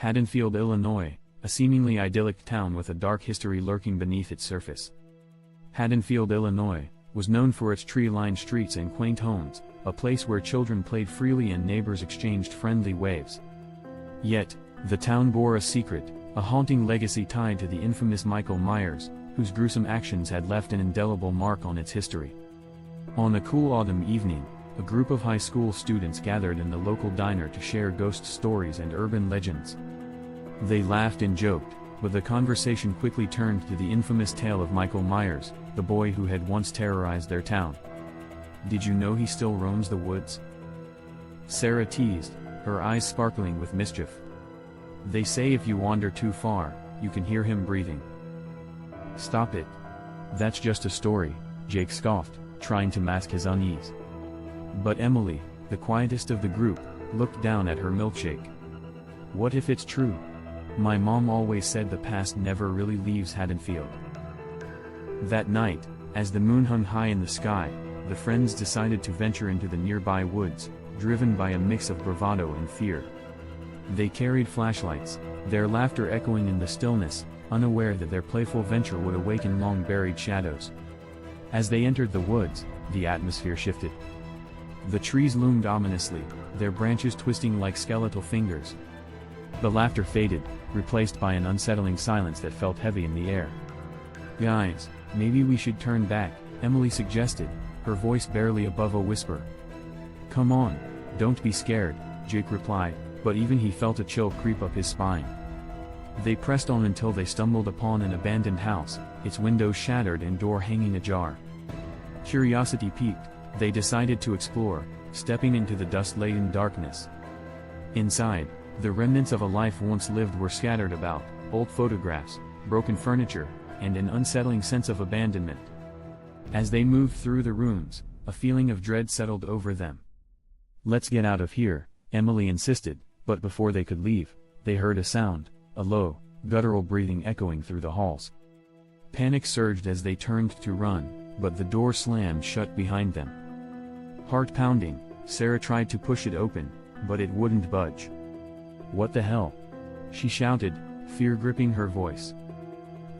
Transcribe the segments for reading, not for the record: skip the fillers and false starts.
Haddonfield, Illinois, a seemingly idyllic town with a dark history lurking beneath its surface. Haddonfield, Illinois, was known for its tree-lined streets and quaint homes, a place where children played freely and neighbors exchanged friendly waves. Yet, the town bore a secret, a haunting legacy tied to the infamous Michael Myers, whose gruesome actions had left an indelible mark on its history. On a cool autumn evening, a group of high school students gathered in the local diner to share ghost stories and urban legends. They laughed and joked, but the conversation quickly turned to the infamous tale of Michael Myers, the boy who had once terrorized their town. "Did you know he still roams the woods?" Sarah teased, her eyes sparkling with mischief. "They say if you wander too far, you can hear him breathing." "Stop it. That's just a story," Jake scoffed, trying to mask his unease. But Emily, the quietest of the group, looked down at her milkshake. "What if it's true? My mom always said the past never really leaves Haddonfield." That night, as the moon hung high in the sky, the friends decided to venture into the nearby woods, driven by a mix of bravado and fear. They carried flashlights, their laughter echoing in the stillness, unaware that their playful venture would awaken long-buried shadows. As they entered the woods, the atmosphere shifted. The trees loomed ominously, their branches twisting like skeletal fingers. The laughter faded, replaced by an unsettling silence that felt heavy in the air. "Guys, maybe we should turn back," Emily suggested, her voice barely above a whisper. "Come on, don't be scared," Jake replied, but even he felt a chill creep up his spine. They pressed on until they stumbled upon an abandoned house, its windows shattered and door hanging ajar. Curiosity piqued, they decided to explore, stepping into the dust-laden darkness. Inside, the remnants of a life once lived were scattered about, old photographs, broken furniture, and an unsettling sense of abandonment. As they moved through the rooms, a feeling of dread settled over them. "Let's get out of here," Emily insisted, but before they could leave, they heard a sound, a low, guttural breathing echoing through the halls. Panic surged as they turned to run, but the door slammed shut behind them. Heart pounding, Sarah tried to push it open, but it wouldn't budge. "What the hell?" she shouted, fear gripping her voice.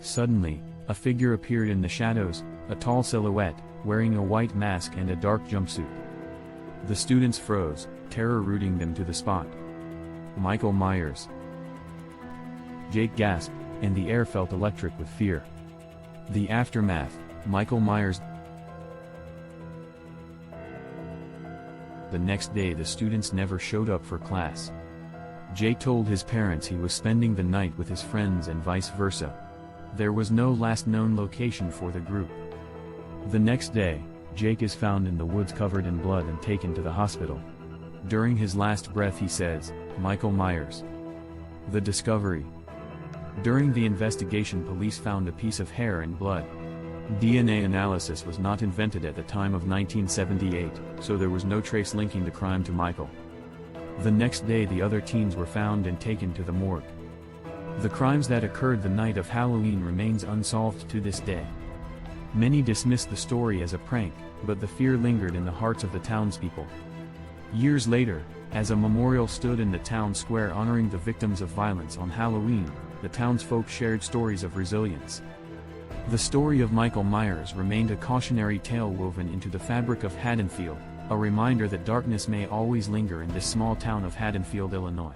Suddenly, a figure appeared in the shadows, a tall silhouette, wearing a white mask and a dark jumpsuit. The students froze, terror rooting them to the spot. "Michael Myers!" Jake gasped, and the air felt electric with fear. The aftermath, Michael Myers. The next day the students never showed up for class. Jake told his parents he was spending the night with his friends and vice versa. There was no last known location for the group. The next day, Jake is found in the woods covered in blood and taken to the hospital. During his last breath he says, "Michael Myers." The discovery. During the investigation, police found a piece of hair and blood. DNA analysis was not invented at the time of 1978, so there was no trace linking the crime to Michael. The next day the other teens were found and taken to the morgue. The crimes that occurred the night of Halloween remains unsolved to this day. Many dismissed the story as a prank, but the fear lingered in the hearts of the townspeople. Years later, as a memorial stood in the town square honoring the victims of violence on Halloween, the townsfolk shared stories of resilience. The story of Michael Myers remained a cautionary tale woven into the fabric of Haddonfield, a reminder that darkness may always linger in this small town of Haddonfield, Illinois.